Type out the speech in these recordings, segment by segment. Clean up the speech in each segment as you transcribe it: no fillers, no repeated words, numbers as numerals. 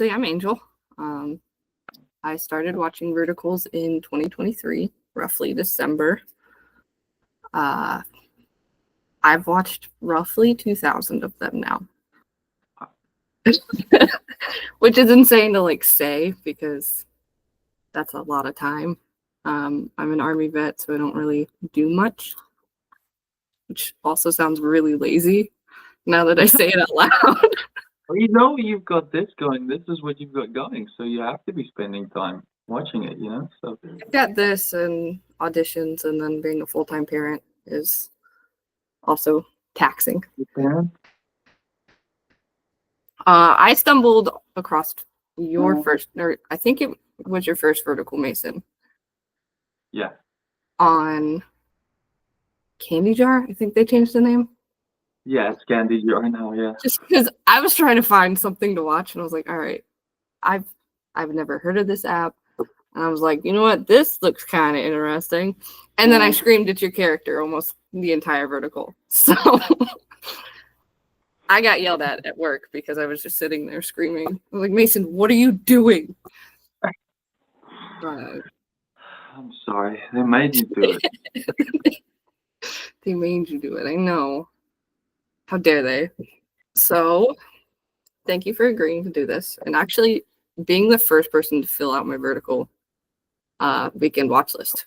I'm Angel. I started watching Verticals in 2023, roughly December. I've watched roughly 2,000 of them now, which is insane to say because that's a lot of time. I'm an Army vet, so I don't really do much, which also sounds really lazy now that I say it out loud. Well, you've got this going. This is what you've got going. So you have to be spending time watching it, So I've got this and auditions, and then being a full-time parent is also taxing. parent? I stumbled across your first, or I think it was your first Vertical Mason. Yeah. On Candy Jar, I think they changed the name. Yeah, it's Candy Jar now, yeah. Just because I was trying to find something to watch, and I was like, all right, I've never heard of this app. And I was like, you know what? This looks kind of interesting. And then I screamed at your character almost the entire Vertical. So I got yelled at work because I was just sitting there screaming. I was like, Mason, what are you doing? I'm sorry. They made you do it. They made you do it. I know. How dare they? So thank you for agreeing to do this. And actually being the first person to fill out my Vertical weekend watch list.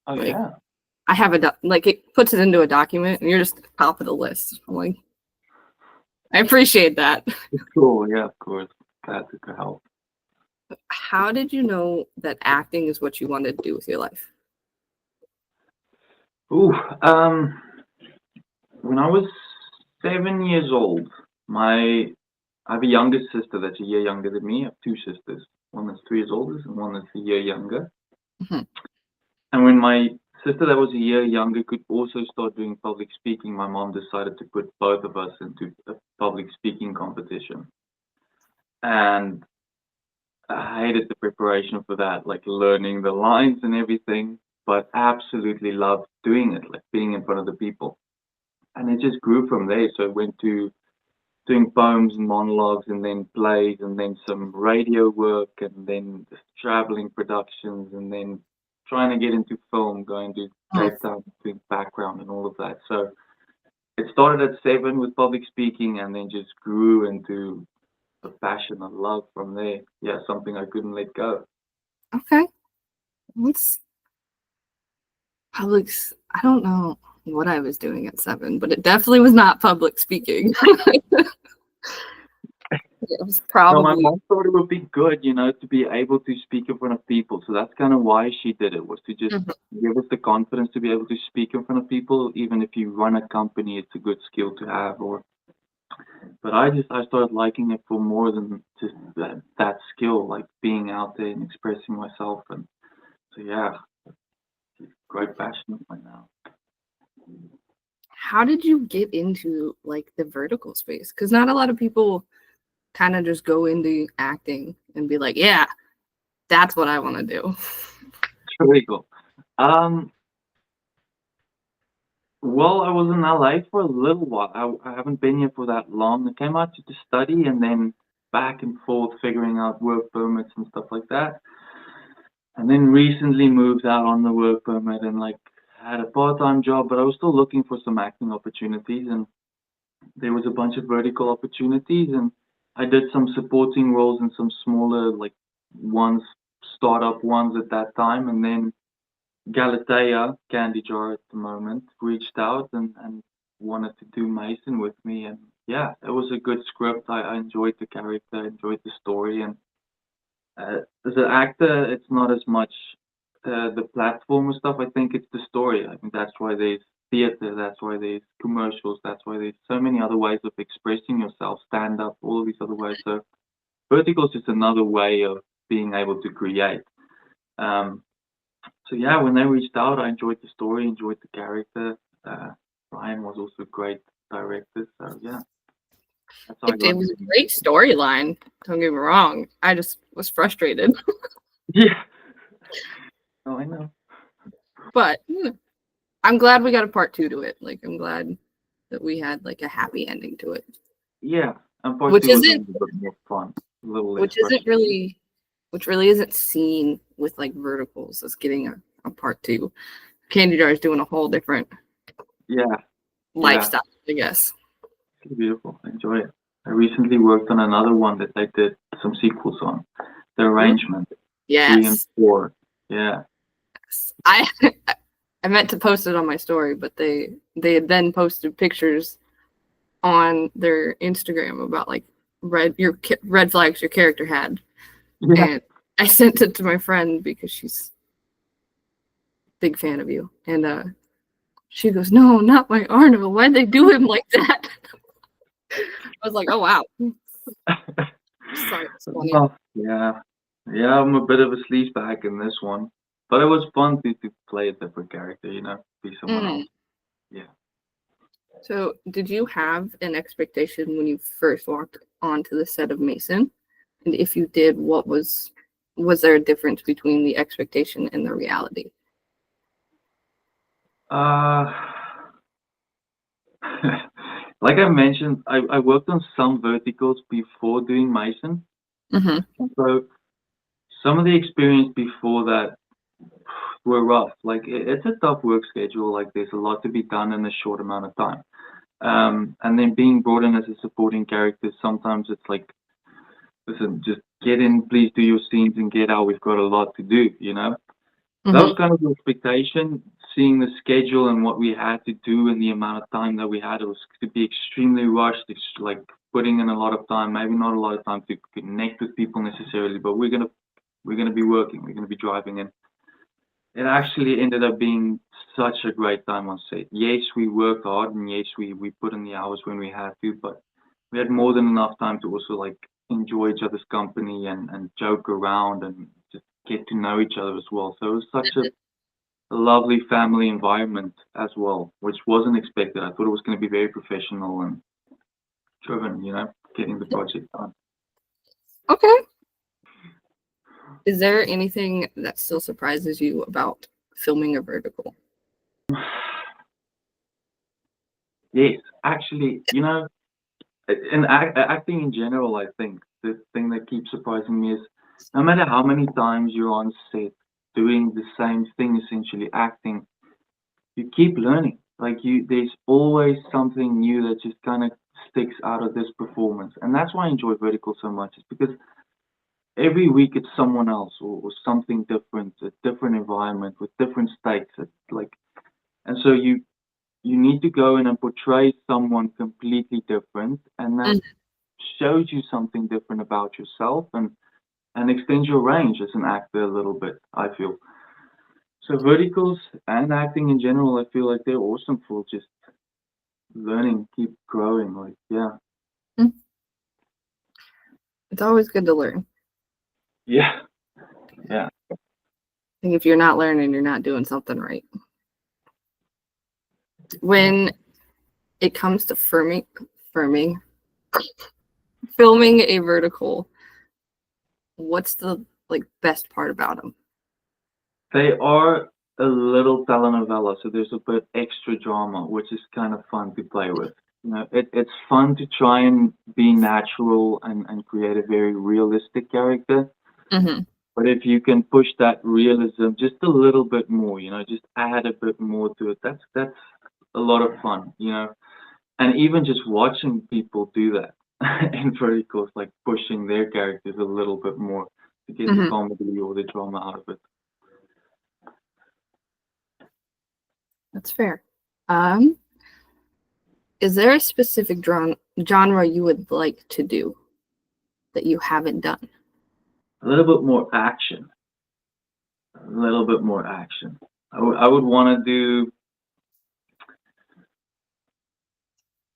Oh, yeah. I have it puts it into a document and you're just top of the list. I'm like, I appreciate that. It's cool. Yeah, of course. Glad to help. How did you know that acting is what you wanted to do with your life? Ooh, when I was 7 years old, I have a younger sister that's a year younger than me. I have two sisters. One that's 3 years older and one that's a year younger. Mm-hmm. And when my sister that was a year younger could also start doing public speaking, my mom decided to put both of us into a public speaking competition. And I hated the preparation for that, learning the lines and everything, but absolutely loved doing it, being in front of the people. And it just grew from there. So I went to doing poems and monologues and then plays and then some radio work and then just traveling productions and then trying to get into film, going to Cape Town, doing background and all of that. So it started at 7 with public speaking and then just grew into a passion and love from there. Yeah, something I couldn't let go. Okay. What's public? I don't know what I was doing at 7, but it definitely was not public speaking. It was probably. No, my mom thought it would be good, to be able to speak in front of people. So that's kind of why she did it, was to just give us the confidence to be able to speak in front of people. Even if you run a company, it's a good skill to have. But I started liking it for more than just that skill, like being out there and expressing myself. And so, yeah, great passion right now. How did you get into the vertical space? Because not a lot of people kind of just go into acting and be like, yeah, that's what I want to do. Very cool. Well, I was in LA for a little while. I haven't been here for that long. I came out to study and then back and forth figuring out work permits and stuff like that. And then recently moved out on the work permit and had a part-time job, but I was still looking for some acting opportunities and there was a bunch of vertical opportunities and I did some supporting roles in some smaller startup ones at that time, and then Galatea, Candy Jar at the moment, reached out and wanted to do Mason with me. And yeah, it was a good script. I enjoyed the character, enjoyed the story. And as an actor, it's not as much the platform and stuff. I think it's the story. I think that's why there's theater, that's why there's commercials, that's why there's so many other ways of expressing yourself, stand up, all of these other ways. So Vertical is just another way of being able to create. So yeah, when they reached out, I enjoyed the story, enjoyed the character. Ryan was also a great director, so yeah. It was a great storyline. Don't get me wrong. I just was frustrated. Yeah. Oh, I know. But I'm glad we got a part 2 to it. I'm glad that we had a happy ending to it. Yeah, and part Which 2 was isn't a bit more fun. little less which isn't frustrating. really, which really isn't seen with like verticals as getting a part two. Candy Jar is doing a whole different Yeah, yeah, lifestyle, I guess. it's beautiful. Enjoy it. I recently worked on another one that I did some sequels on. The Ooh, arrangement, 3 and yes. 4. Yeah. I I meant to post it on my story, but they had then posted pictures on their Instagram about like red flags your character had, Yeah. and I sent it to my friend because she's a big fan of you, and she goes, "No, not my Arno. Why'd they do him like that?" I was like, "Oh wow." Sorry, it's funny. Well, yeah. Yeah, I'm a bit of a sleazebag in this one. But it was fun to play a different character, be someone Mm. else. Yeah. So, did you have an expectation when you first walked onto the set of Mason? And if you did, was there a difference between the expectation and the reality? Uh, like I mentioned, I worked on some verticals before doing Mason. Mm-hmm. So some of the experience before that were rough. Like it's a tough work schedule. Like there's a lot to be done in a short amount of time. And then being brought in as a supporting character, sometimes it's like, listen, just get in, please do your scenes and get out. We've got a lot to do. That Mm-hmm. was kind of the expectation, seeing the schedule and what we had to do and the amount of time that we had. It was to be extremely rushed, like putting in a lot of time, maybe not a lot of time to connect with people necessarily, but we're gonna be working, we're gonna be driving, and it actually ended up being such a great time on set. Yes, we worked hard, and yes, we put in the hours when we had to, but we had more than enough time to also like enjoy each other's company and joke around and just get to know each other as well. So it was such a lovely family environment as well, which wasn't expected. I thought it was going to be very professional and driven, getting the project done. Okay. Is there anything that still surprises you about filming a vertical? Yes, actually, in acting in general, I think the thing that keeps surprising me is no matter how many times you're on set doing the same thing, essentially acting, you keep learning. Like there's always something new that just kind of sticks out of this performance, and that's why I enjoy Vertical so much. Is because every week it's someone else or something different, a different environment with different stakes. It's like, and so you need to go in and portray someone completely different, and that Mm. shows you something different about yourself and extends your range as an actor a little bit, I feel. So verticals and acting in general, I feel like they're awesome for just learning, keep growing. Like, yeah. Mm. It's always good to learn. Yeah. Yeah. I think if you're not learning, you're not doing something right. When it comes to firming, filming a vertical, what's the like best part about them? They are a little telenovela, so there's a bit extra drama, which is kind of fun to play with. It's fun to try and be natural and create a very realistic character. Mm-hmm. But if you can push that realism just a little bit more, just add a bit more to it, that's a lot of fun. And even just watching people do that in verticals, like pushing their characters a little bit more to get the Mm-hmm. comedy or the drama out of it. That's fair. Um, is there a specific genre you would like to do that you haven't done? A little bit more action. A little bit more action. I would want to do.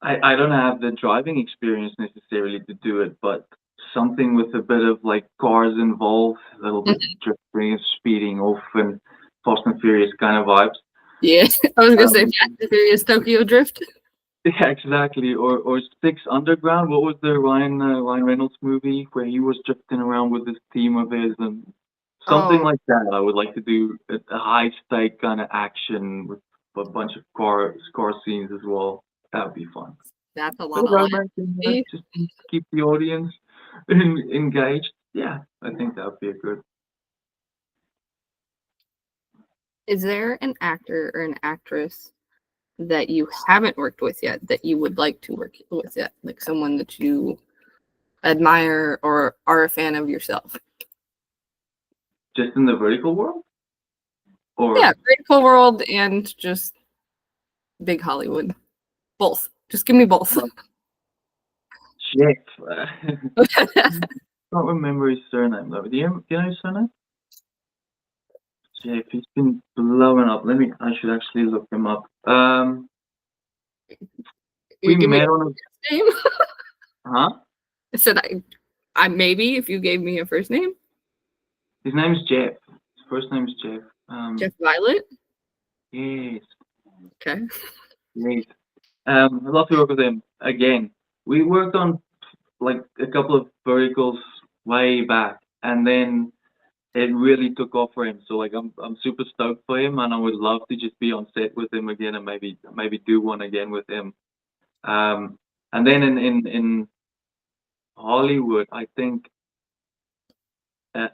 I don't have the driving experience necessarily to do it, but something with a bit of like cars involved, a little bit drifting, speeding off, and Fast and Furious kind of vibes. Yeah, I was gonna say Um, Fast and Furious Tokyo Drift. yeah, exactly. Or Six Underground. What was the Ryan Reynolds movie where he was drifting around with this team of his and something Oh, like that? I would like to do a high stake kind of action with a bunch of car scenes as well. That would be fun. that's a Bit lot of of romance in there, life. just to keep the audience. engaged. Yeah, I think that would be a good. Is there an actor or an actress that you haven't worked with yet that you would like to work with yet? Like someone that you admire or are a fan of yourself? Just in the vertical world? Or Yeah, Vertical World and just big Hollywood. Both. Just give me both. Jeff. Can't remember his surname though. Do you know his surname? Jeff, he's been blowing up. I should actually look him up. We You give me met a on first name? huh? I said I maybe if you gave me a first name. His name's Jeff. His first name's Jeff. Jeff Violet. Yes. Okay. Yes. I'd love to work with him again. We worked on like a couple of verticals way back, and then it really took off for him. So like I'm super stoked for him, and I would love to just be on set with him again, and maybe do one again with him. And then in Hollywood, I think a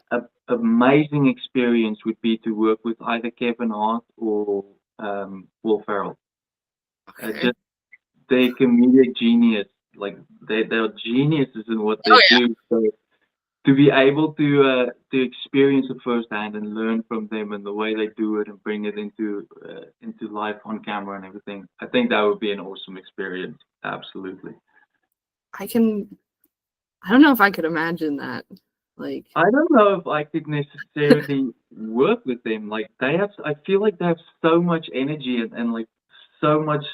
amazing experience would be to work with either Kevin Hart or Will Ferrell. Okay. Just they're comedic genius. Like they're geniuses in what they yeah. do. So to be able to experience it firsthand and learn from them and the way they do it and bring it into life on camera and everything, I think that would be an awesome experience. Absolutely. I don't know if I could imagine that. Like I don't know if I could necessarily work with them. Like I feel like they have so much energy and like so much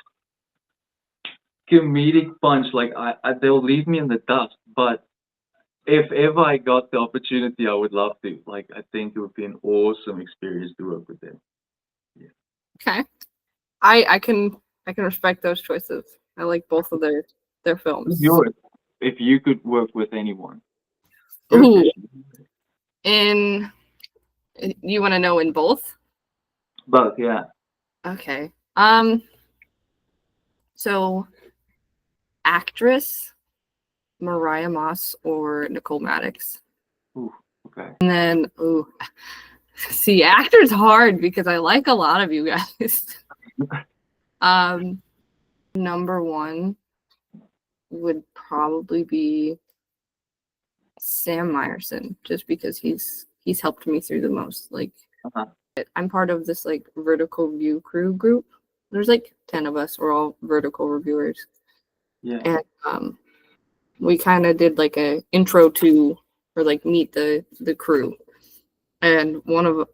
comedic punch. Like they'll leave me in the dust. But if ever I got the opportunity, I would love to. Like I think it would be an awesome experience to work with them. Yeah. okay. I can respect those choices. I like both of their films. Who's yours? If you could work with anyone. Ooh. In you want to know in both? Both, yeah. Okay. So actress Mariah Moss or Nicole Maddox. Ooh, okay. And then see, actor's hard because I like a lot of you guys. Number one would probably be Sam Meyerson, just because he's helped me through the most. Like I'm part of this like vertical view crew group. There's like 10 of us. We're all vertical reviewers. Yeah. And we kind of did like a intro to or like meet the crew. And one of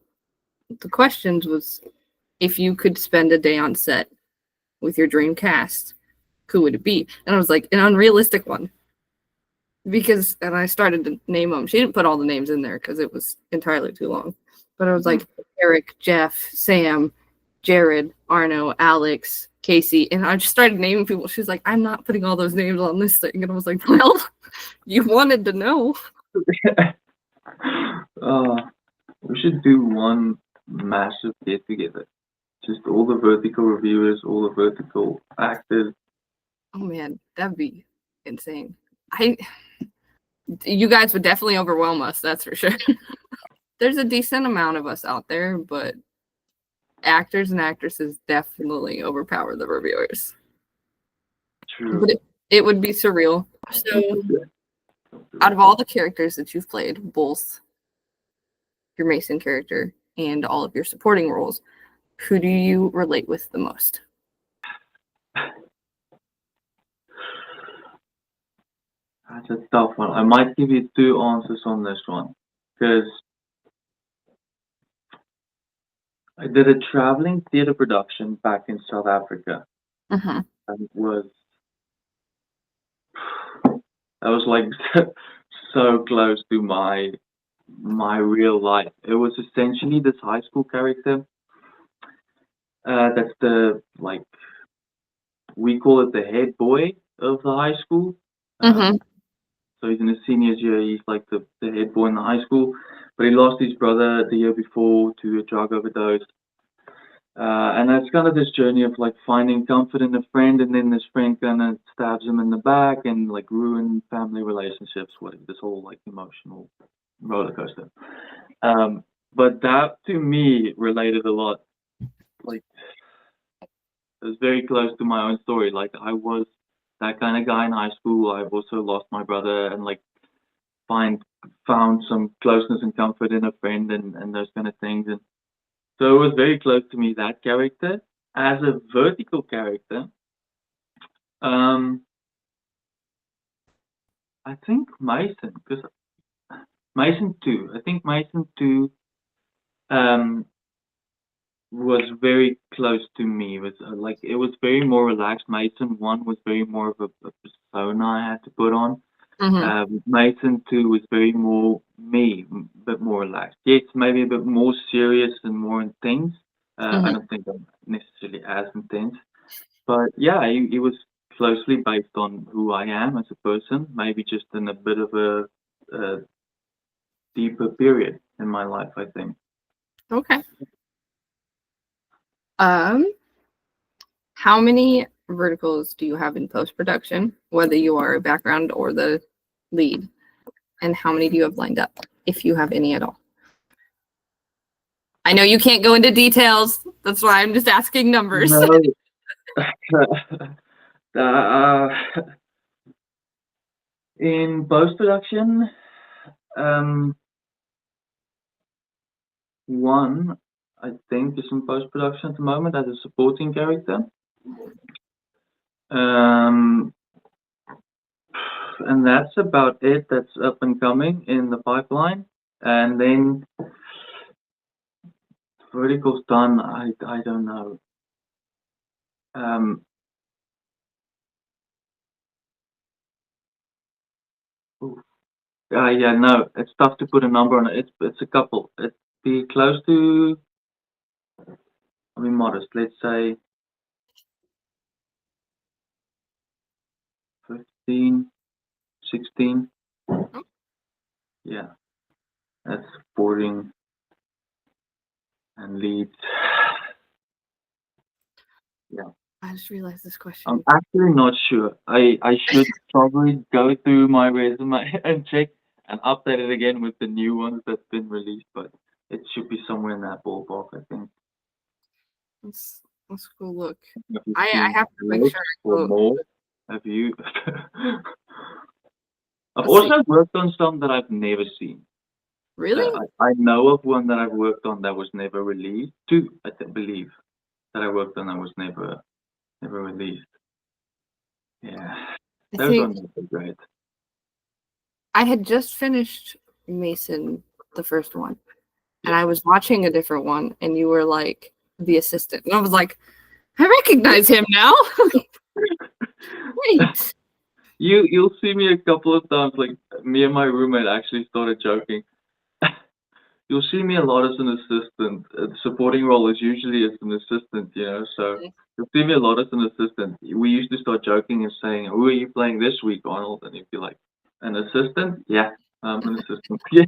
the questions was if you could spend a day on set with your dream cast, who would it be? And I was like, an unrealistic one. Because, and I started to name them. She didn't put all the names in there because it was entirely too long. But I was like, Eric, Jeff, Sam, Jared, Arno, Alex, Casey. And I just started naming people. She's like, I'm not putting all those names on this thing. And I was like, well, you wanted to know. We should do one massive get together. Just all the vertical reviewers, all the vertical actors. Oh man, that'd be insane. You guys would definitely overwhelm us, that's for sure. There's a decent amount of us out there, but actors and actresses definitely overpower the reviewers. True. But it would be surreal. So, out of all the characters that you've played, both your Mason character and all of your supporting roles, who do you relate with the most? That's a tough one. I might give you two answers on this one because I did a traveling theater production back in South Africa. Mm-hmm. And it was like so close to my real life. It was essentially this high school character. That's the like we call it the head boy of the high school. Mm-hmm. So he's in his seniors year. He's like the head boy in the high school, but he lost his brother the year before to a drug overdose. And that's kind of this journey of like finding comfort in a friend, and then this friend kind of stabs him in the back and like ruin family relationships, whatever, this whole like emotional roller coaster. But that to me related a lot. Like it was very close to my own story. Like I was that kind of guy in high school. I've also lost my brother, and like find found some closeness and comfort in a friend, and those kind of things. And so it was very close to me, that character. As a vertical character, um, I think Mason, because Mason 2, I think Mason 2 um, was very close to me. It was like it was very more relaxed. Mason 1 was very more of a persona I had to put on. Hmm. Mason 2 was very more me, a bit more relaxed. Yes, maybe a bit more serious and more intense. I Hmm. don't think I'm necessarily as intense, but yeah, it was closely based on who I am as a person, maybe just in a bit of a deeper period in my life, I think. Okay. Um, how many verticals do you have in post production, whether you are a background or the lead? And how many do you have lined up, if you have any at all? I know you can't go into details. That's why I'm just asking numbers. No. uh, in post production, um, one I think is in post production at the moment as a supporting character. Um, and that's about it. That's up and coming in the pipeline. And then vertical's done. I don't know. Um, oof. Yeah, no, it's tough to put a number on it. It's a couple. It'd be close to. I mean, modest. Let's say 15, 16. Yeah, that's supporting and leads. Yeah. I just realized this I'm question. actually not sure. I should probably go through my resume and check and update it again with the new ones that's been released, but it should be somewhere in that ballpark, I think. Let's go look. Have you I seen have to make less sure I or go. more? Have you? I've Let's see. also worked on some that I've never seen. Really? I know of one that I've worked on that was never released. Two, believe, that I worked on that was never released. Yeah, I those are think not so great. I had just finished Mason, the first one, and Yeah. I was watching a different one, and you were like the assistant, and I was like, I recognize him now. Wait. You'll see me a couple of times. Like me and my roommate actually started joking. You'll see me a lot as an assistant. The supporting role is usually as an assistant, you know. So you'll see me a lot as an assistant. We used to start joking and saying, "Who are you playing this week, Arnold?" And he'd be like, "An assistant? Yeah, I'm an assistant." Yeah,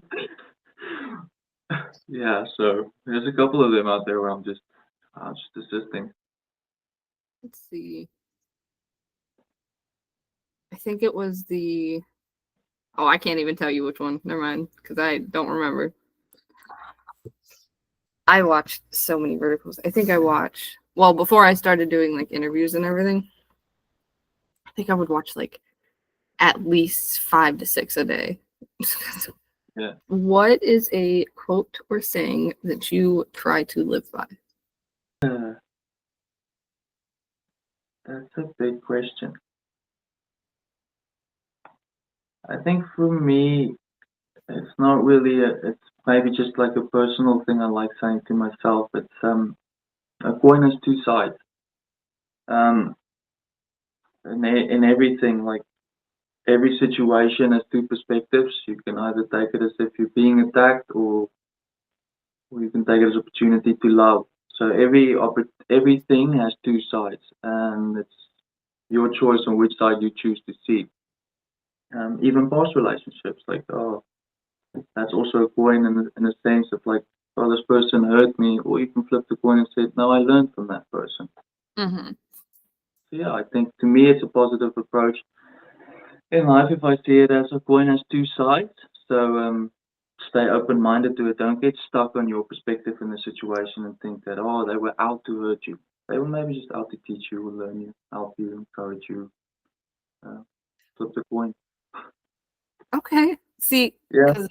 yeah. So there's a couple of them out there where I'm just assisting. Let's see. I think it was the. Oh, I can't even tell you which one. Never mind, because I don't remember. I watched so many verticals. I think I watched. Well, before I started doing like interviews and everything, I think I would watch like at least 5 to 6 a day. Yeah, What is a quote or saying that you try to live by? that's a big question. I think for me, it's not really it's maybe just like a personal thing I like saying to myself. It's a coin has two sides. Um, in everything, like every situation has two perspectives. You can either take it as if you're being attacked, or you can take it as opportunity to love. So everything has two sides, and it's your choice on which side you choose to see. Even past relationships, like that's also a coin in a sense of like oh, this person hurt me, or you can flip the coin and say, no, I learned from that person. Mm-hmm. So yeah, I think to me it's a positive approach in life if I see it as a coin has two sides. So stay open-minded to it. Don't get stuck on your perspective in the situation and think that, oh, they were out to hurt you. They were maybe just out to teach you, or learn you, help you, encourage you. Flip the coin. Okay. See, Yeah. because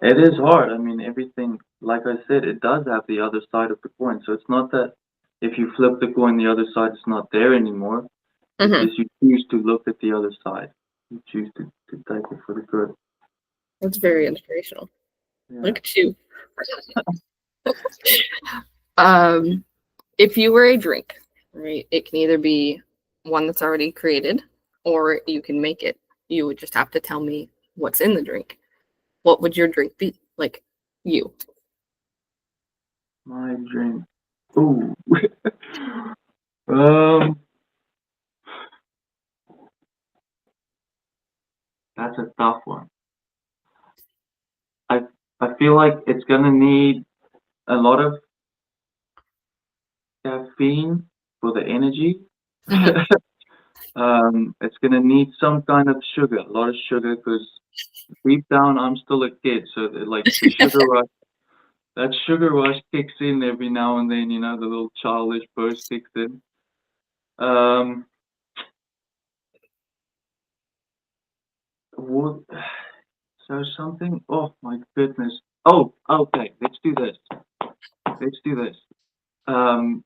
It is hard. I mean, everything, like I said, it does have the other side of the coin. So it's not that if you flip the coin, the other side is not there anymore. It's just you choose to look at the other side. You choose to take it for the good. that's very inspirational. Yeah. Look at you. If you were a drink, right, it can either be one that's already created or you can make it. You would just have to tell me what's in the drink. What would your drink be? Like you. My drink. Ooh. um, that's a tough one. I feel like it's gonna need a lot of caffeine for the energy. It's gonna need some kind of sugar, a lot of sugar, because deep down I'm still a kid, so like the sugar rush, that sugar rush kicks in every now and then. You know, the little childish burst kicks in. Um, what? So something. Oh my goodness. Oh, okay. Let's do this. Let's do this. Um,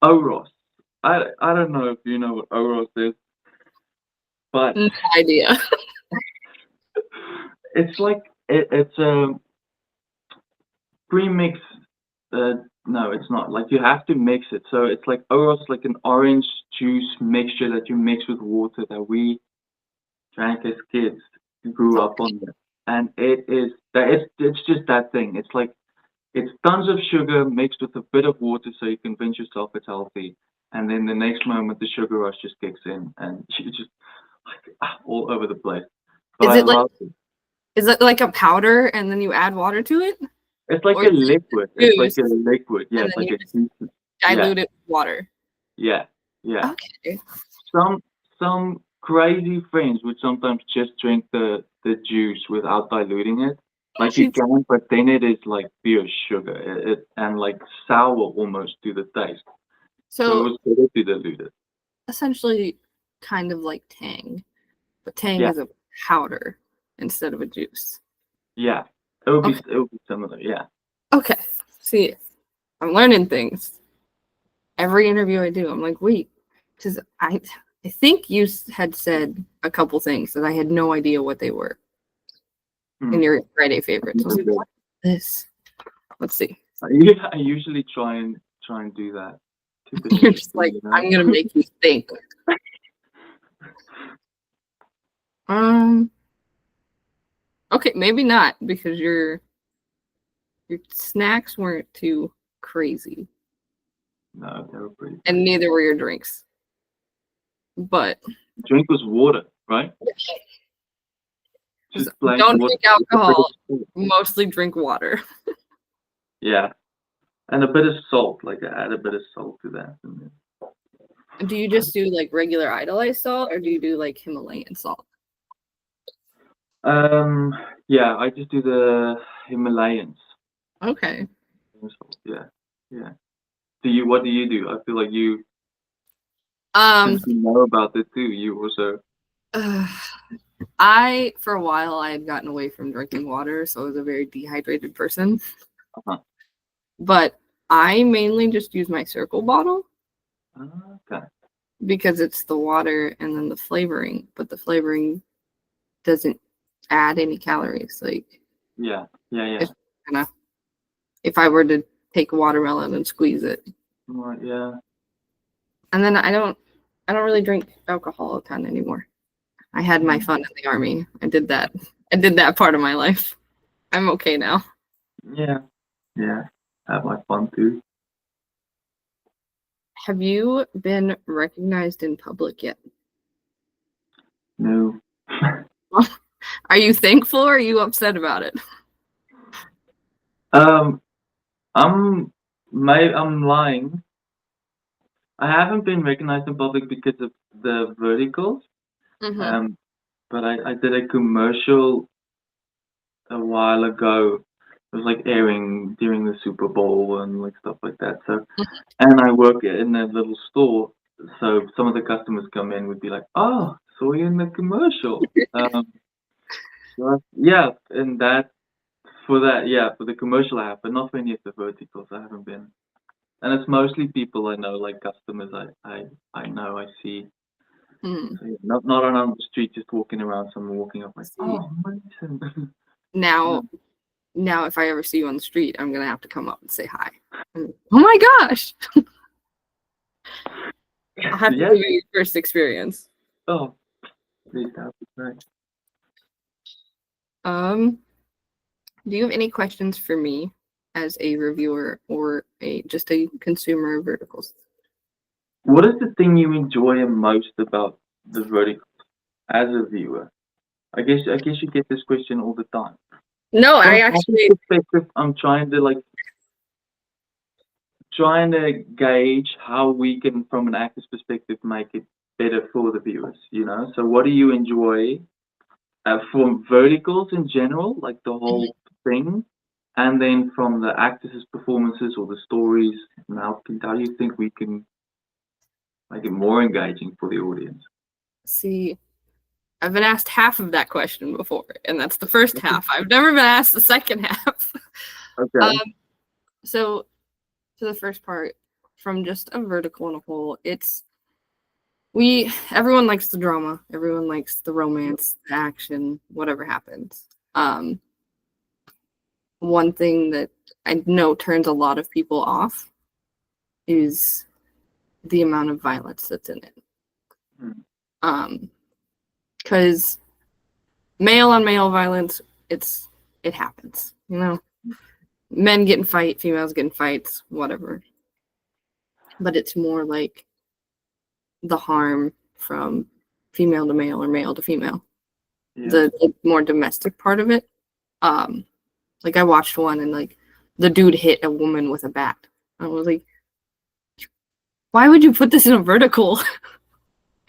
Oros. I don't know if you know what Oros is, but No idea. it's like it's a pre-mix. No, it's not. Like you have to mix it. So it's like Oros, like an orange juice mixture that you mix with water that we drank as kids, grew up on it, and it is that it's just that thing. It's like it's tons of sugar mixed with a bit of water, so you convince yourself it's healthy, and then the next moment the sugar rush just kicks in, and you just like all over the place. But Is I it like love it. is it like a powder and then you add water to it? It's like Or a is it liquid. It's like juice a liquid. Yeah, and it's then like you a just juice. Yeah, dilute it with water? yeah, yeah. Okay. Some crazy friends would sometimes just drink the juice without diluting it. Like you can, but then it is like pure sugar. And like sour almost to the taste. So it So was better to dilute it. essentially kind of like Tang, but Tang Yeah, is a powder instead of a juice. yeah. Okay. It would be similar. Yeah. Okay. See, I'm learning things. Every interview I do, I'm like, wait, because I think you had said a couple things that I had no idea what they were in Hmm. your Friday favorites. I was like, Okay. what is this? Let's see. Yeah, I usually try and do that. Keep it You're just interesting, like, you know. I'm gonna make you think. Um. Okay, maybe not because your snacks weren't too crazy, No, they were pretty and crazy. neither were your drinks. But Drink was water, right? Just plain don't water drink with a bit of alcohol. salt. Mostly drink water. Yeah, and a bit of salt. Like I add a bit of salt to that. And Do you just do like regular idolized salt, or do you do like Himalayan salt? yeah, I just do the Himalayans. Okay. Yeah, yeah. What do you do? I feel like you, Um. since you know about it too, you also. I for a while I had gotten away from drinking water, so I was a very dehydrated person. Uh-huh. But I mainly just use my circle bottle Okay. because it's the water and then the flavoring, but the flavoring doesn't add any calories. Like Yeah, yeah, yeah. it's kind of if I were to take a watermelon and squeeze it. Right, yeah. And then I don't really drink alcohol a ton anymore. I had my fun in the army. I did that. I did that part of my life. I'm okay now. Yeah, yeah. Have my fun too. Have you been recognized in public yet? No. Are you thankful or are you upset about it? I'm I'm lying. I haven't been recognized in public because of the verticals. Mm-hmm. But I did a commercial a while ago. It was like airing during the Super Bowl and like stuff like that. So, and I work in a little store. So some of the customers come in would be like, "Oh, saw you in the commercial." Yeah, and that for that, yeah, for the commercial I have, but not for any of the verticals. I haven't been, and it's mostly people I know, like customers I know I see. Mm. So, yeah, not on the street, just walking around. Someone walking up, like, See, "Oh, Mason." now, now, if I ever see you on the street, I'm gonna have to come up and say hi. Oh my gosh! I'll have to Yeah. give you your first experience. Oh, please, that would be great. Do you have any questions for me as a reviewer or just a consumer of verticals? What is the thing you enjoy most about the verticals as a viewer? I guess you get this question all the time. No, From I an actually. actor's perspective, I'm trying to gauge how we can, from an actor's perspective, make it better for the viewers. You know. So, what do you enjoy from verticals in general, like the whole thing, and then from the actors' performances or the stories? How do you think we can make it more engaging for the audience? See, I've been asked half of that question before, and that's the first half. I've never been asked the second half. Okay. So, to the first part, from just a vertical in a whole, everyone likes the drama, everyone likes the romance, the action, whatever happens. One thing that I know turns a lot of people off is the amount of violence that's in it. Because male on male violence, it happens, you know. Men get in fight, females get in fights, whatever. But it's more like the harm from female to male or male to female. Yeah. The more domestic part of it. Like I watched one and like the dude hit a woman with a bat. I was like, why would you put this in a vertical?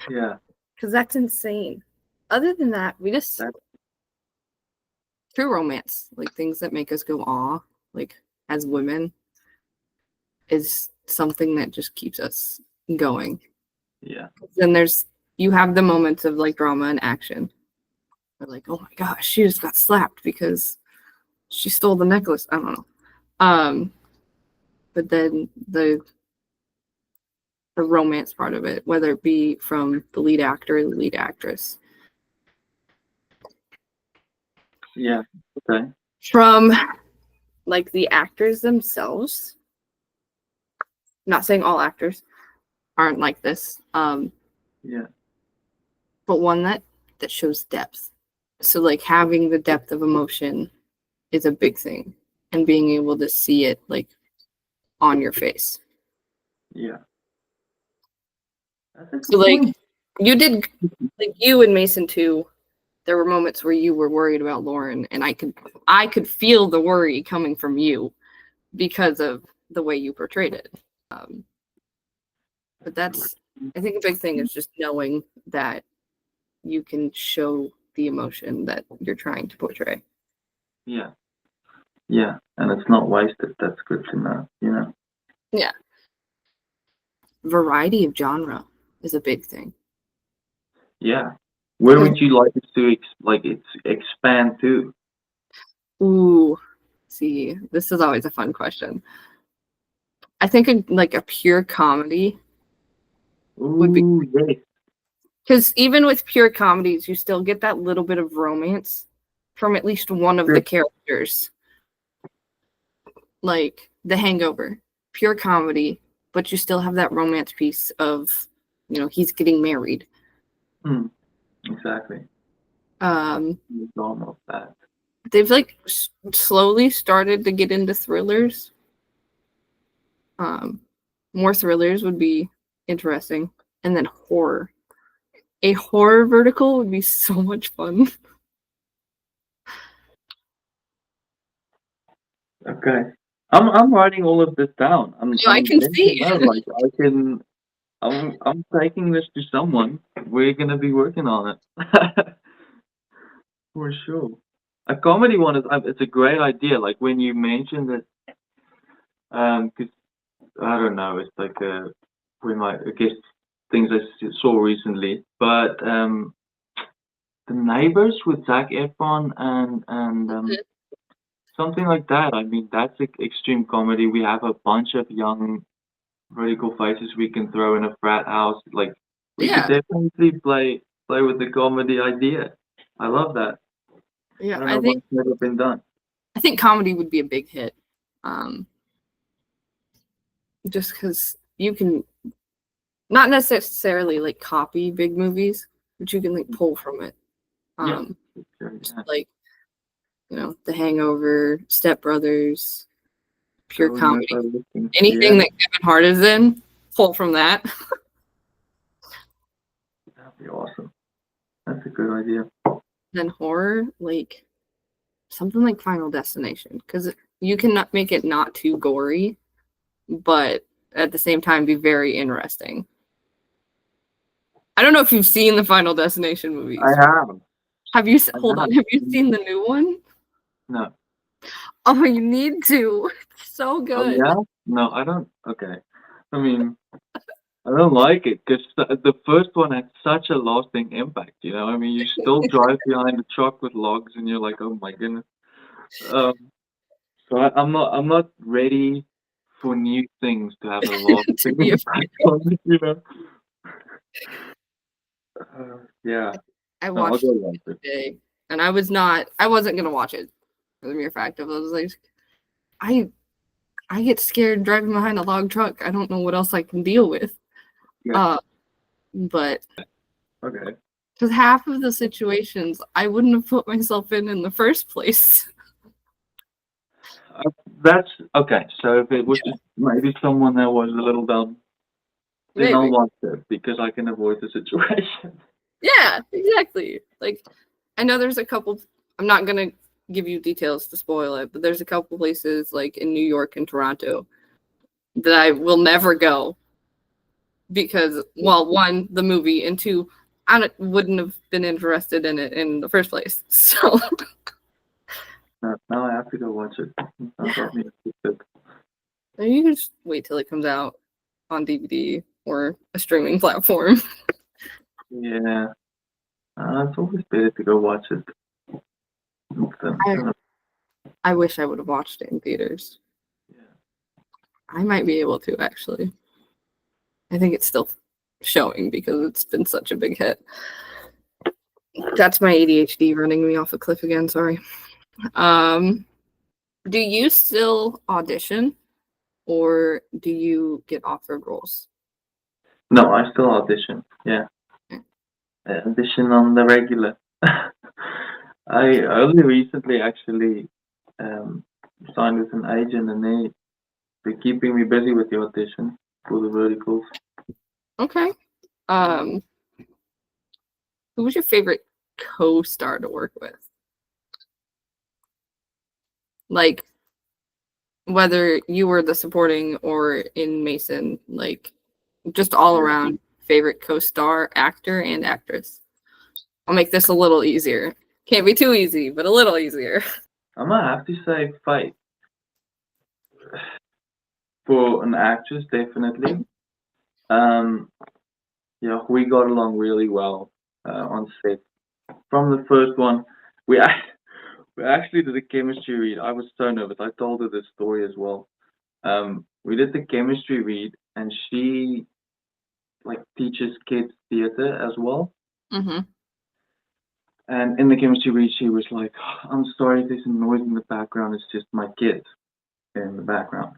Yeah. Because that's insane. Other than that, we just true romance, like things that make us go awe, like as women, is something that just keeps us going. Yeah. Then you have the moments of like drama and action. Or like, oh my gosh, she just got slapped because she stole the necklace. I don't know. But then the romance part of it, whether it be from the lead actor or the lead actress. Yeah. Okay. From like the actors themselves. I'm not saying all actors aren't like this. Yeah. But one that shows depth. So like having the depth of emotion is a big thing, and being able to see it like on your face. Yeah. That's a good So like point. you did, like you and Mason too. There were moments where you were worried about Lauren, and I could feel the worry coming from you because of the way you portrayed it. But I think a big thing is just knowing that you can show the emotion that you're trying to portray. Yeah. Yeah. And it's not wasted. That's good to know, you know? Yeah. Variety of genre is a big thing. Yeah. Where would you like it to expand to? Ooh, see, this is always a fun question. I think like a pure comedy would be, Ooh, yes. because even with pure comedies, you still get that little bit of romance from at least one of the characters. Like The Hangover, pure comedy, but you still have that romance piece of, he's getting married. Exactly. It's almost that. They've like slowly started to get into thrillers. More thrillers would be interesting, and then horror. A horror vertical would be so much fun. Okay. I'm writing all of this down. No, I I'm can letting you see. know, like I can. I'm taking this to someone. We're gonna be working on it for sure. A comedy one is it's a great idea. Like when you mentioned it, 'cause I don't know, it's like I guess things saw recently, but the neighbors with Zac Efron and something like that. I mean, that's extreme comedy. We have a bunch of young vertical faces we can throw in a frat house. Like we could Yeah, definitely play with the comedy idea. I love that. I yeah. don't know why it's never been done. I think comedy would be a big hit. Um, just because you can not necessarily like copy big movies, but you can like pull from it. Yeah, Um, sure, yeah. like The Hangover, Step Brothers, I pure comedy. remember looking. Yeah, Anything that Kevin Hart is in, pull from that. that'd be awesome. That's a good idea. Then horror, like something like Final Destination, because you can not make it not too gory, but at the same time be very interesting. I don't know if you've seen the Final Destination I movies. have. Have you? I Hold have. on. Have you seen the new one? No. Oh, you need to. It's so Oh good. yeah? No, I don't. Okay. I mean, I don't like it because the first one had such a lasting impact. I mean, you still drive behind a truck with logs, and you're like, oh my goodness. Um, so I'm not ready for new things to have a To lasting be a impact on me. Yeah. I No, I'll watched go it watch it. today, and I wasn't gonna watch it for the mere fact of I was like, I I get scared driving behind a log truck. I don't know what else I can deal with. Yeah. Uh, but Okay. because half of the situations I wouldn't have put myself in the first place. That's okay. So if it was just maybe someone that was a little dumb, then I'll Maybe. watch it because I can avoid the situation. Yeah, exactly. Like, I know there's a couple. I'm not gonna give you details to spoil it, but there's a couple places like in New York and Toronto that I will never go because, well, one, the movie, and two, wouldn't have been interested in it in the first place. So Now I have to go watch it. Now got me addicted. you can just wait till it comes out on DVD or a streaming platform. Yeah. It's always better to go watch it. I, Than- I wish I would have watched it in theaters. yeah. I might be able to actually. I think it's still showing because it's been such a big hit. That's my ADHD running me off a cliff again. Sorry. Um, do you still audition, or do you get offered roles? No, I still audition. Yeah. I audition on the regular. I only recently actually um, signed with an agent, and they're keeping me busy with the audition for the verticals. Okay. Um, who was your favorite co-star to work with? Like whether you were the supporting or in Mason, like just all Yeah. around favorite co-star, actor, and actress. I'll make this a little easier. Can't be too easy, but a little easier. I might have to say Faith for an actress, definitely. Um, yeah, we got along really well on set. From the first one, we we actually did a chemistry read. I was so nervous. I told her this story as well. We did the chemistry read, and she like teaches kids theater as well. Mm-hmm. And in the chemistry read, she was like, "I'm sorry, if there's some noise in the background. It's just my kids in the background."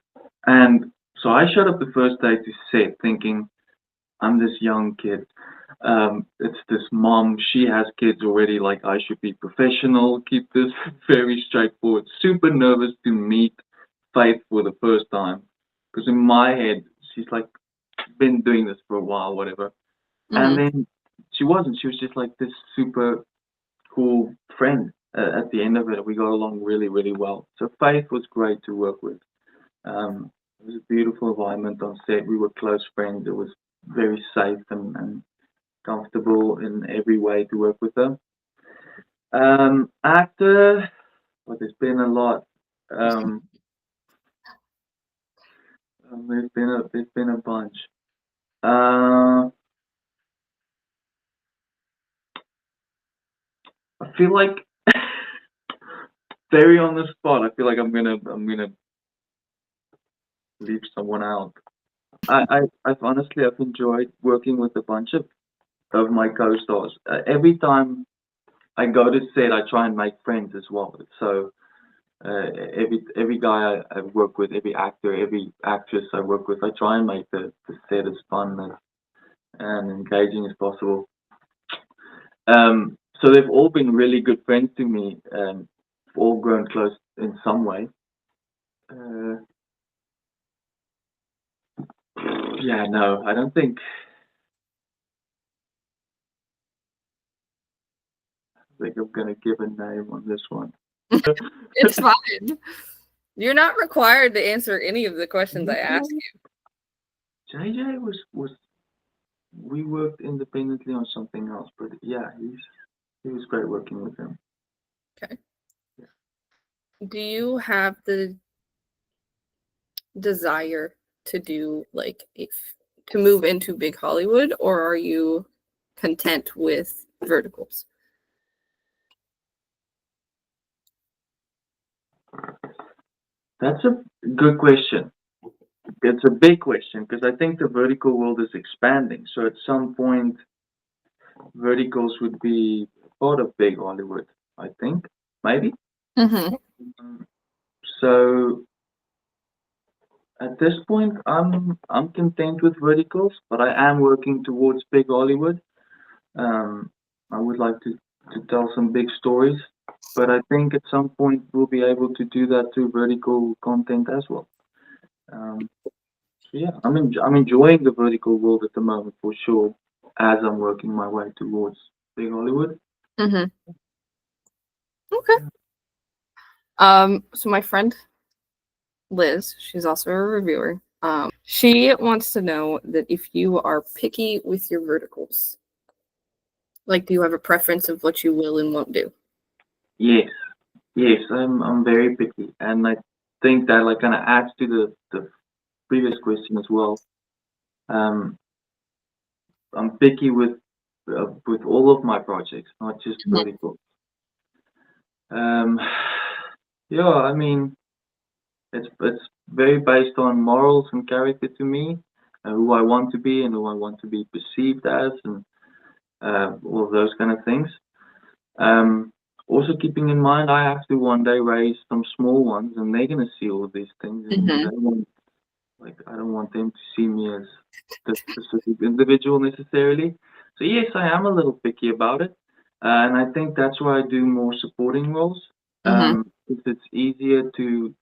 And so I showed up the first day to set, thinking I'm this young kid. It's this mom. She has kids already. Like I should be professional. Keep this very straightforward. Super nervous to meet Faith for the first time, because in my head she's like been doing this for a while, whatever. And Mm-hmm. then she wasn't. She was just like this super cool friend. at the end of it, we got along really, really well. So Faith was great to work with. It was a beautiful environment on set. We were close friends. It was very safe and comfortable in every way to work with her. Actor, well, there's been a lot. Um, there's been a bunch. Uh, I feel like very on the spot. I feel like I'm gonna leave someone out. I've enjoyed working with a bunch of my co-stars. Every time I go to set, I try and make friends as well. So every guy I work with, every actor, every actress I work with, I try and make the set as fun and engaging as possible. So they've all been really good friends to me, and all grown close in some way. Uh, yeah, no, I don't think I'm gonna give a name on this one. It's fine. You're not required to answer any of the questions I ask you. JJ was we worked independently on something else, but yeah, he was great working with him. Okay. Do you have the desire to do like to move into big Hollywood, or are you content with verticals? That's a good question. It's a big question because I think the vertical world is expanding. So at some point, verticals would be part of big Hollywood. I think maybe. Mm-hmm. So at this point, I'm content with verticals, but I am working towards big Hollywood. Um, I would like to tell some big stories, but I think at some point we'll be able to do that through vertical content as well. So yeah, I'm enjoying the vertical world at the moment for sure, as I'm working my way towards big Hollywood. Mm-hmm. Okay. So my friend Liz, she's also a reviewer. She wants to know that if you are picky with your verticals, like, do you have a preference of what you will and won't do? Yes, yes, I'm very picky, and I think that like kind of adds to the previous question as well. Um, I'm picky with all of my projects, not just Mhm. vertical. Um, yeah, I mean, it's very based on morals and character to me, and who I want to be and who I want to be perceived as, and all of those kind of things. Um, Also keeping in mind, I have to one day raise some small ones, and they're gonna see all these things, and Mhm. I don't want them to see me as the specific individual necessarily. So yes, I am a little picky about it, and I think that's why I do more supporting roles. Mhm. If it's easier to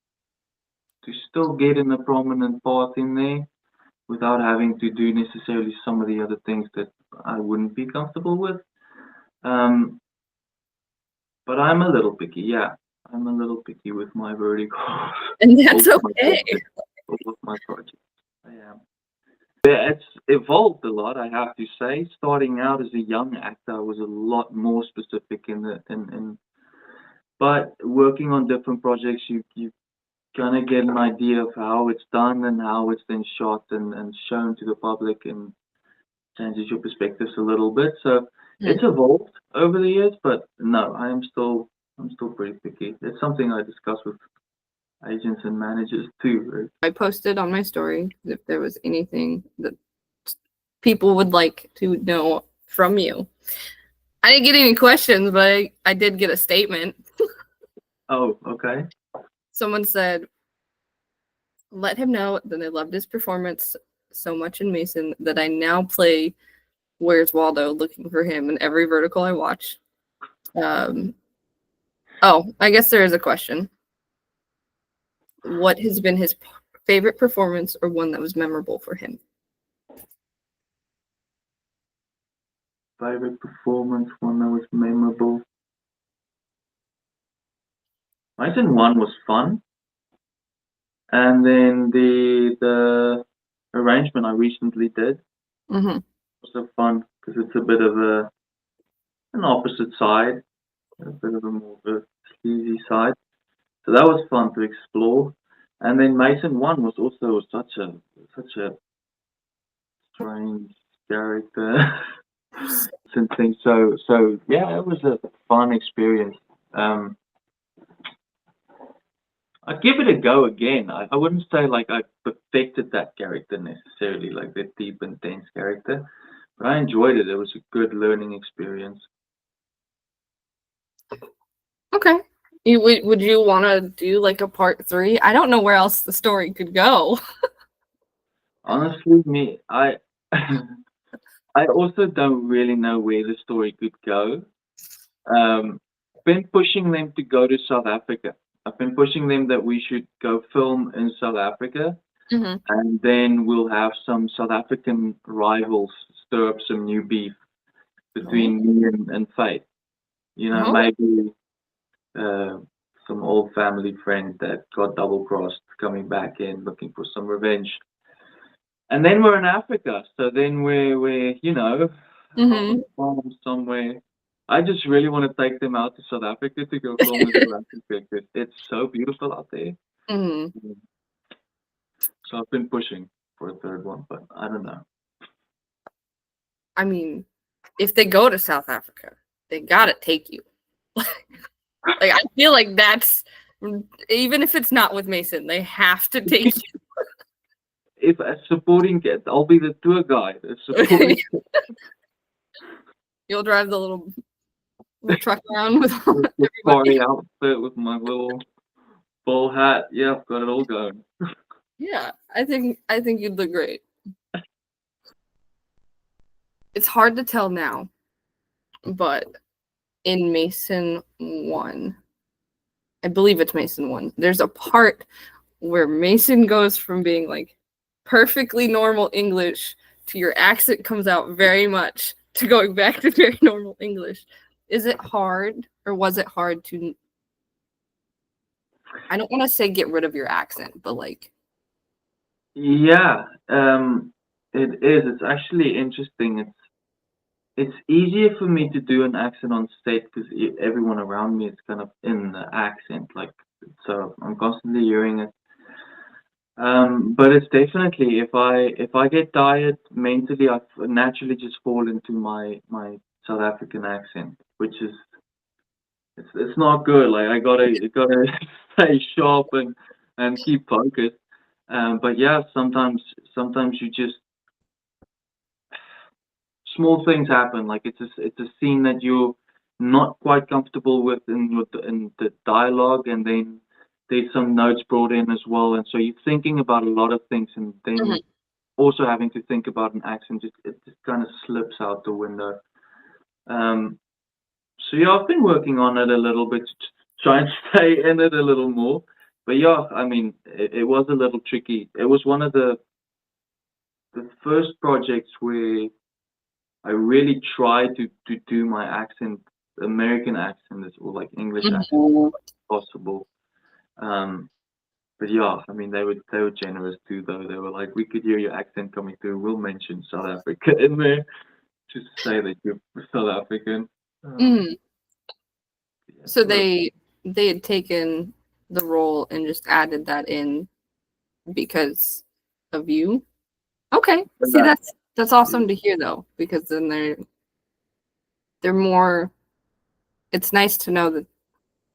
still get in a prominent part in there without having to do necessarily some of the other things that I wouldn't be comfortable with. Um, but I'm a little picky, yeah. I'm a little picky with my verticals. And all that's of my okay. projects. All of my projects. I am. Yeah, it's evolved a lot, I have to say. Starting out as a young actor, I was a lot more specific but working on different projects, you kind of get an idea of how it's done and how it's then shot and shown to the public and changes your perspectives a little bit. So it's evolved over the years, but no, I'm still pretty picky. It's something I discuss with agents and managers too. Right? I posted on my story if there was anything that people would like to know from you. I didn't get any questions, but I did get a statement. Oh, okay. Someone said, let him know that I loved his performance so much in Mason that I now play Where's Waldo looking for him in every vertical I watch. Oh, I guess there is a question. What has been his favorite performance or one that was memorable for him? Favorite performance, one that was memorable. Mason 1 was fun, and then the arrangement I recently did Mm-hmm. was so fun because it's a bit of an opposite side, a bit of a more of a sleazy side. So that was fun to explore. And then Mason 1 was also such a strange character. Something so yeah, it was a fun experience. Um, I'd give it a go again. I wouldn't say like I perfected that character necessarily, like the deep, intense character, but I enjoyed it. It was a good learning experience. Okay. Would you want to do like a part 3? I don't know where else the story could go. Honestly, me, I I also don't really know where the story could go. Been pushing them to go to South Africa. I've been pushing them that we should go film in South Africa, Mm-hmm. and then we'll have some South African rivals stir up some new beef between me and Faith. You know, Oh. maybe uh, some old family friend that got double crossed coming back in looking for some revenge. And then we're in Africa, so then we're out on Mm-hmm. the farm somewhere. I just really want to take them out to South Africa to go film in South Africa because it's so beautiful out there. Mm-hmm. So I've been pushing for a third one, but I don't know. I mean, if they go to South Africa, they gotta take you. Like I feel like that's even if it's not with Mason, they have to take If a supporting kid, I'll be the tour guide. A supporting you. You'll drive the little truck around with with the everybody. party outfit with my little bull hat. Yeah, I've got it all going. Yeah, I think you'd look great. It's hard to tell now, but in Mason 1, I believe it's Mason 1, there's a part where Mason goes from being like perfectly normal English to your accent comes out very much to going back to very normal English. Is it hard or was it hard to, I don't want to say get rid of your accent, but like, Yeah, it is. It's actually interesting. It's easier for me to do an accent on set because everyone around me is kind of in the accent, like so I'm constantly hearing it. But it's definitely if I get tired mentally, I naturally just fall into my South African accent, which is it's not good. Like I gotta stay sharp and keep focused. But yeah, sometimes you just small things happen. Like it's a scene that you're not quite comfortable with in the dialogue, and then there's some notes brought in as well, and so you're thinking about a lot of things, and then mhm. also having to think about an accent. It just kind of slips out the window. Um, so yeah, I've been working on it a little bit to try and stay in it a little more. But yeah, I mean, it was a little tricky. It was one of the first projects where I really try to do my accent, American accent, or like English accent, Mhm. as possible. Um, but yeah, I mean they were generous too, though. They were like, we could hear your accent coming through. We'll mention South Africa in there just to say that you're South African. Mhm. Yeah, So well, they had taken the role and just added that in because of you. Okay. See, that, that's awesome to hear though, because then they're more. It's nice to know that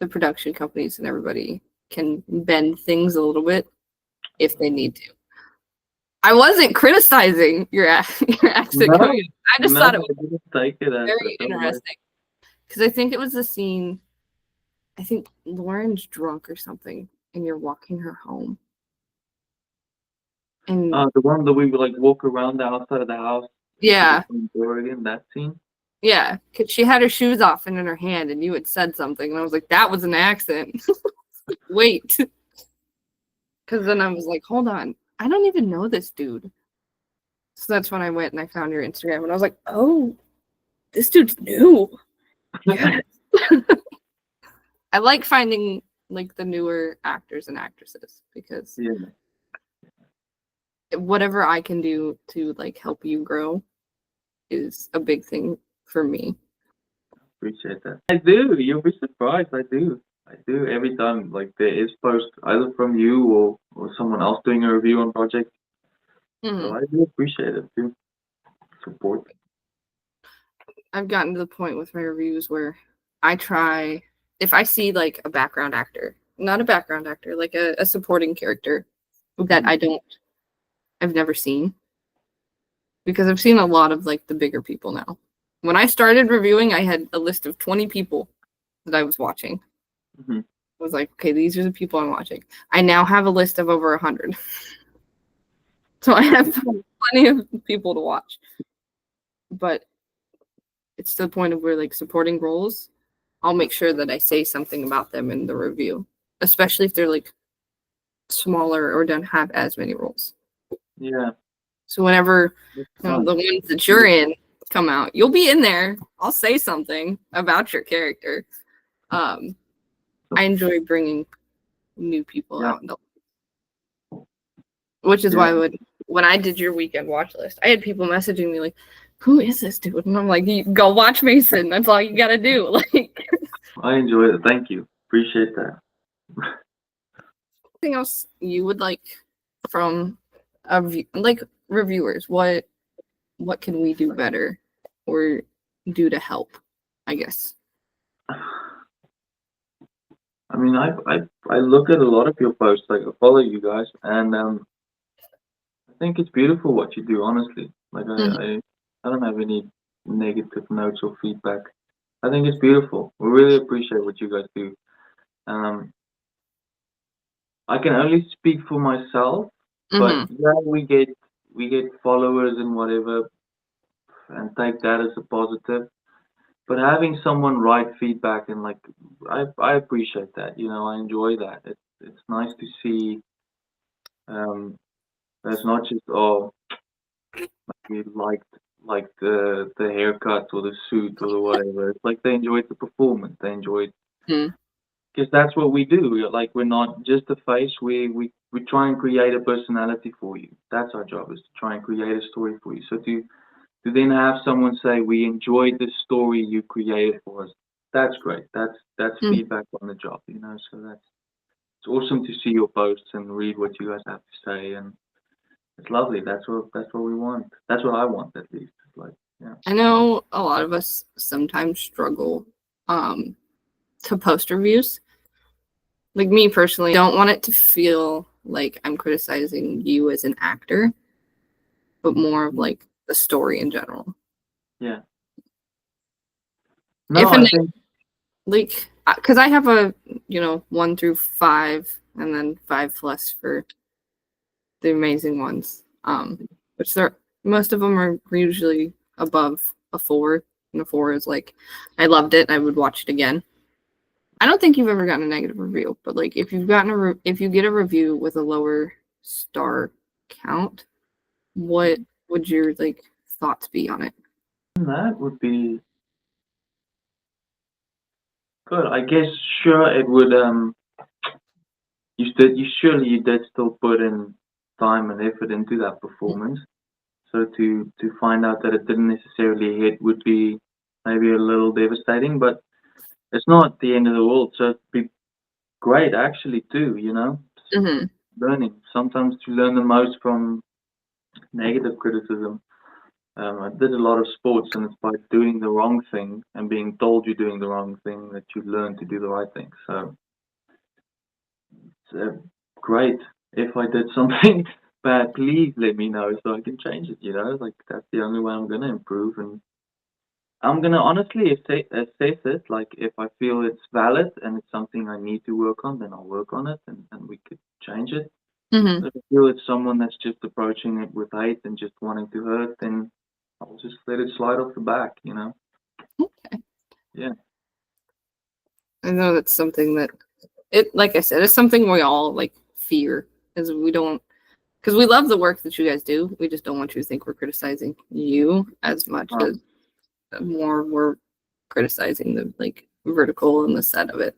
the production companies and everybody can bend things a little bit if they need to. I wasn't criticizing your your accent no, coming in. I just no, thought it I was didn't take it as very that. Don't worry. interesting because I think it was the scene. I think Lauren's drunk or something, and you're walking her home, and The one that we would like walk around the outside of the house into the yeah, front door again. That scene. yeah, because she had her shoes off and in her hand, and you had said something, and I was like, that was an accent. Wait, because then I was like, hold on, I don't even know this dude. So that's when I went and I found your Instagram, and I was like, oh, this dude's new. Yeah. I like finding like the newer actors and actresses, because Yeah. whatever I can do to like help you grow is a big thing for me. Appreciate that. I do. You'll be surprised. I do. I do every time. Like there is post either from you or someone else doing a review on project. So I do appreciate it too. Support. I've gotten to the point with my reviews where I try, if I see like a background actor, not a background actor, like a supporting character that I've never seen, because I've seen a lot of like the bigger people now. When I started reviewing, I had a list of 20 people that I was watching. Mm-hmm. I was like, okay, these are the people I'm watching. I now have a list of over 100. So I have plenty of people to watch. But it's to the point of where like supporting roles, I'll make sure that I say something about them in the review, especially if they're like smaller or don't have as many roles. Yeah. So whenever the ones that you're in come out, you'll be in there. I'll say something about your character. I enjoy bringing new people out, which is why when I did your weekend watch list, I had people messaging me like, "Who is this dude?" And I'm like, "Go watch Mason. That's all you gotta do." Like, I enjoy it. Thank you. Appreciate that. anything else you would like from like reviewers? What can we do better or do to help? I guess. I mean, I look at a lot of your posts. Like I follow you guys, and I think it's beautiful what you do. Honestly, like I don't have any negative notes or feedback. I think it's beautiful. We really appreciate what you guys do. I can only speak for myself, but yeah, we get followers and whatever, and take that as a positive. But having someone write feedback and like, I appreciate that. You know, I enjoy that. It's nice to see. That's not just we liked like the haircut or the suit or the whatever. It's like they enjoyed the performance. They enjoyed because that's what we do. Like we're not just a face. We try and create a personality for you. That's our job, is to try and create a story for you. So to then have someone say we enjoyed the story you created for us, that's great. That's feedback on the job, you know. So it's awesome to see your posts and read what you guys have to say, and it's lovely. That's what we want. That's what I want, at least. Like, yeah. I know a lot of us sometimes struggle to post reviews. Like me personally, don't want it to feel like I'm criticizing you as an actor, but more of like the story in general. Yeah. No, I think like, because I have a 1 through 5 and then 5+ for the amazing ones. Which most of them are usually above a 4, and a 4 is like, I loved it, I would watch it again. I don't think you've ever gotten a negative review, but like if you've gotten if you get a review with a lower star count, what would your like thoughts be on it? that would be good. I guess sure it would. You did still put in time and effort into that performance. So to find out that it didn't necessarily hit would be maybe a little devastating, but it's not the end of the world. So it'd be great actually too, you know. Learning. Sometimes to learn the most from negative criticism. I did a lot of sports, and it's by doing the wrong thing and being told you're doing the wrong thing that you learn to do the right thing. So it's great. If I did something bad, please let me know so I can change it. You know, like that's the only way I'm gonna improve, and I'm gonna honestly assess it. Like if I feel it's valid and it's something I need to work on, then I'll work on it, and we could change it. If I feel it's someone that's just approaching it with hate and just wanting to hurt, then I'll just let it slide off the back, you know? Okay. Yeah. I know that's something that like I said, it's something we all like fear, is we don't, because we love the work that you guys do. We just don't want you to think we're criticizing you as much as more we're criticizing the like vertical and the set of it.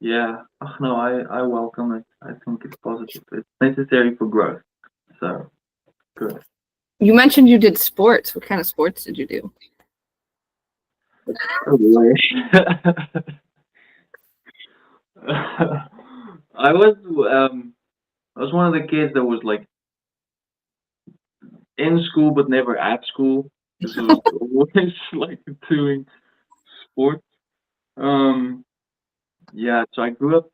Yeah. Oh, no, I welcome it. I think it's positive. It's necessary for growth. So good. You mentioned you did sports. What kind of sports did you do? Oh, boy. I was I was one of the kids that was like in school but never at school. This was always like doing sports. Um, yeah, so I grew up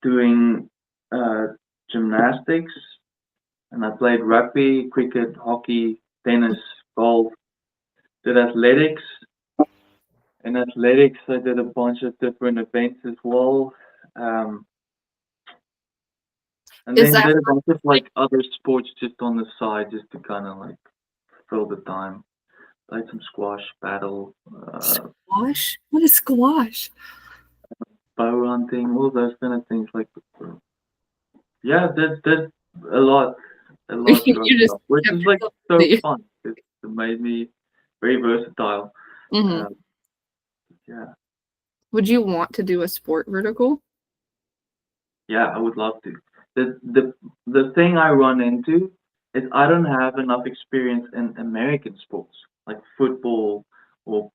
doing uh, gymnastics, and I played rugby, cricket, hockey, tennis, golf. Did athletics. In athletics, I did a bunch of different events as well. Um, and Is then that did a bunch of like other sports just on the side, just to kind of like fill the time. Played some squash, paddle, squash? What is squash? bow hunting, all those kind of things. Like, yeah, did a lot, a lot growing You just up, which kept is like yourself so busy. fun. It made me very versatile. Mhm. Um, yeah, Would you want to do a sport vertical? yeah, I would love to. The thing I run into is I don't have enough experience in American sports like football or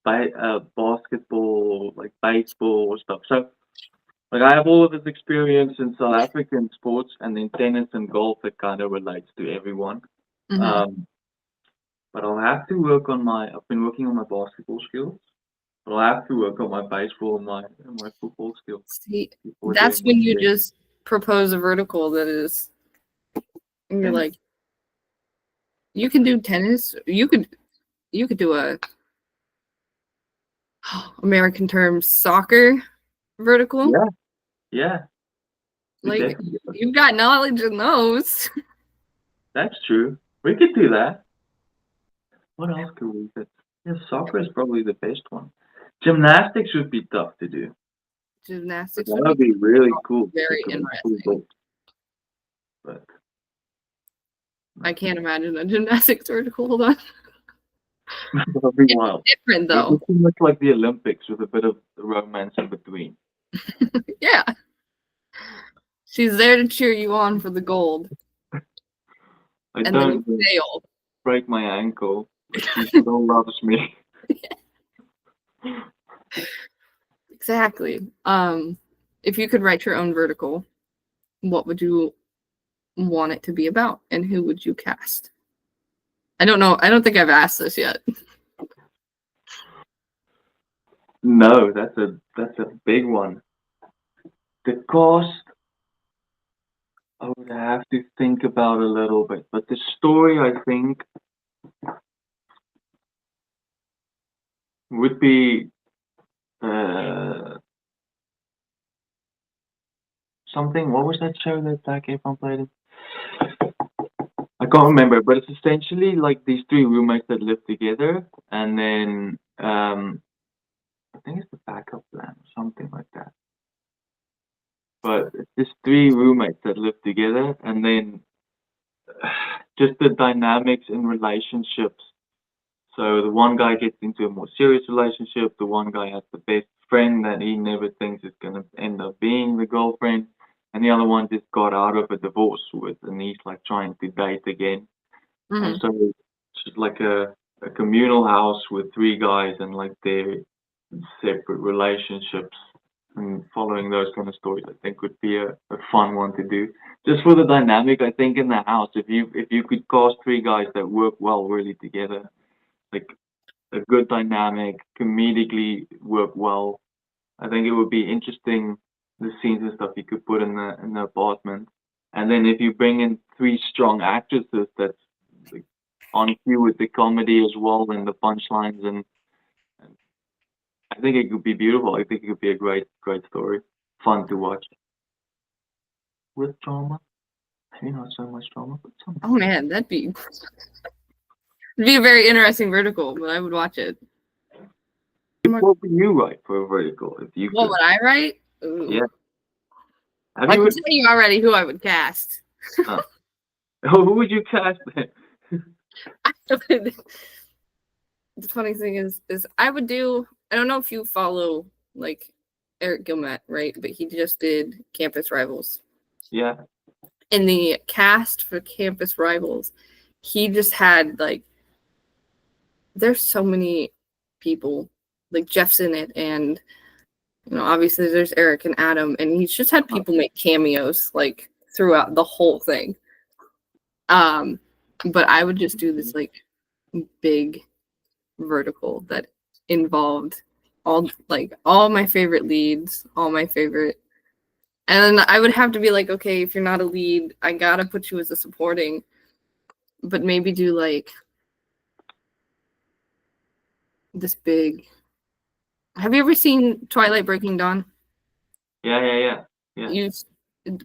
basketball, like baseball or stuff. So like I have all of this experience in South African sports and in tennis and golf that kind of relates to everyone. Mhm. Um, but I'll have to work on my. I've been working on my basketball skills, but I'll have to work on my baseball and my football skills See, before that's doing when you anything. just propose a vertical that is, and you're Tennis. like, you can do tennis. You could do a American term soccer vertical. Yeah, yeah, we Like definitely. you've got knowledge in those. That's true. We could do that. What else could we do? Yeah, soccer is probably the best one. Gymnastics would be tough to do. But Gymnastics that would would be be really cool. very Like a cool interesting. goal. But I can't imagine a gymnastics vertical. Hold on. that'll be It's wild. different It though. would be much like the Olympics with a bit of romance in between. Yeah. She's there to cheer you on for the gold. I And then you don't fail. break my ankle, but she still loves me. Exactly. If you could write your own vertical, what would you want it to be about? And who would you cast? I don't know. I don't think I've asked this yet. No, that's a big one. The cost I would have to think about a little bit, but the story I think would be uh, something. What was that show that Zac Efron played in? I can't remember, but it's essentially like these three roommates that live together, and then I think it's the backup plan or something like that. But it's just three roommates that live together, and then just the dynamics in relationships. So the one guy gets into a more serious relationship. The one guy has the best friend that he never thinks is going to end up being the girlfriend, and the other one just got out of a divorce with, and he's like trying to date again. And Mhm. so it's like a communal house with three guys and like their separate relationships and following those kind of stories. I think would be a fun one to do. Just for the dynamic, I think in the house, if you could cast three guys that work well really together, like a good dynamic, comedically work well. I think it would be interesting the scenes and stuff you could put in the apartment. And then if you bring in three strong actresses that's like, on cue with the comedy as well and the punchlines and I think it could be beautiful. I think it could be a great story. Fun to watch. With drama. Maybe not so much drama, but some. Oh man, it'd be a very interesting vertical, but I would watch it. What would you write for a vertical if you What could? would I write? Ooh. Yeah. Have I you can tell you already who I would cast. uh, who would you cast then? The funny thing is I would do. I don't know if you follow like Eric Gilmet, right? But he just did Campus Rivals. Yeah. In the cast for Campus Rivals, he just had like, there's so many people, like Jeff's in it, and obviously there's Eric and Adam, and he's just had people make cameos like throughout the whole thing. But I would just do this like big vertical that involved all my favorite leads, all my favorite. And then I would have to be like, okay, if you're not a lead, I gotta put you as a supporting, but maybe do like this big. Have you ever seen Twilight Breaking Dawn? Yeah.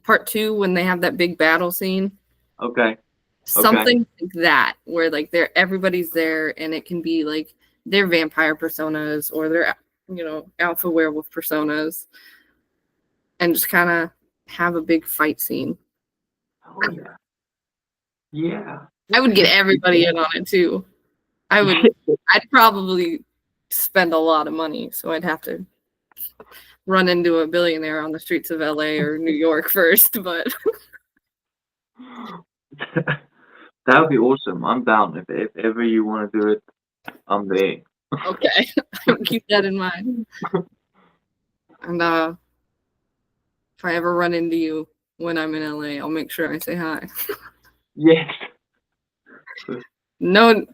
Part 2 when they have that big battle scene. Okay. Something like that, where like everybody's there, and it can be like their vampire personas or their alpha werewolf personas, and just kind of have a big fight scene. Oh yeah. Yeah. I would get everybody in on it too. I'd probably spend a lot of money, so I'd have to run into a billionaire on the streets of LA or New York first, but that would be awesome. I'm down. If ever you want to do it, I'm there. Okay. I'll keep that in mind. And if I ever run into you when I'm in LA, I'll make sure I say hi. Yes. No,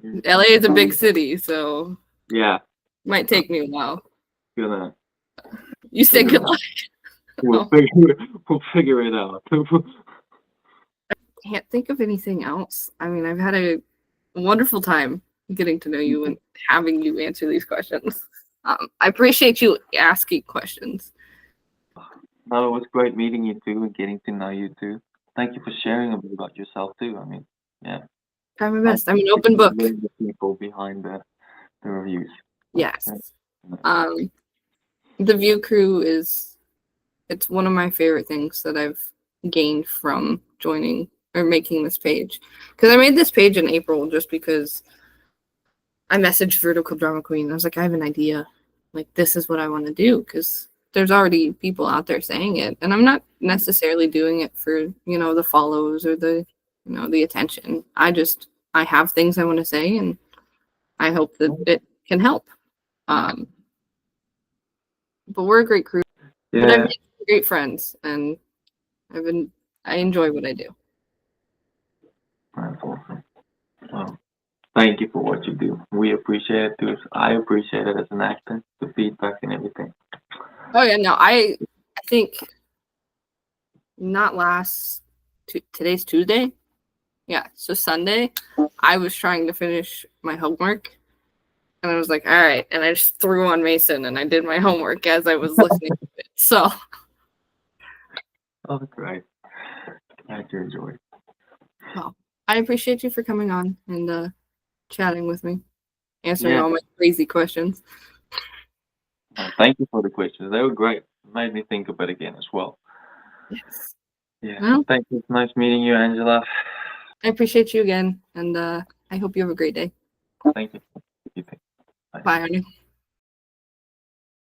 LA is a big city, so yeah, might take me a while. Gonna. You say good luck. We'll figure it out. Can't think of anything else. I mean, I've had a wonderful time getting to know you and having you answer these questions. I appreciate you asking questions. No, it was great meeting you too and getting to know you too. Thank you for sharing a bit about yourself too. I mean, yeah. Try my best. I'm an open book. The people behind the reviews. Yes. The View Crew it's one of my favorite things that I've gained from joining or making this page. Because I made this page in April just because I messaged Vertical Drama Queen. I was like, I have an idea. Like, this is what I want to do, because there's already people out there saying it. And I'm not necessarily doing it for, the follows or the, the attention. I have things I want to say, and I hope that it can help. But we're a great crew. Yeah. But I've made great friends, and I enjoy what I do. That's awesome. Well, thank you for what you do. We appreciate it too. I appreciate it as an actor, the feedback and everything. Oh yeah, no, I think not today's Tuesday. Yeah, so Sunday, I was trying to finish my homework, and I was like, all right, and I just threw on Mason, and I did my homework as I was listening to it. So. Oh, that's right. Glad you enjoyed. Well, I appreciate you for coming on and chatting with me, answering all my crazy questions. Thank you for the questions. They were great. It made me think of it again as well. Yes. Yeah. Well, thank you. It's nice meeting you, Angela. I appreciate you again, and I hope you have a great day. Thank you. You too. Bye, Arno.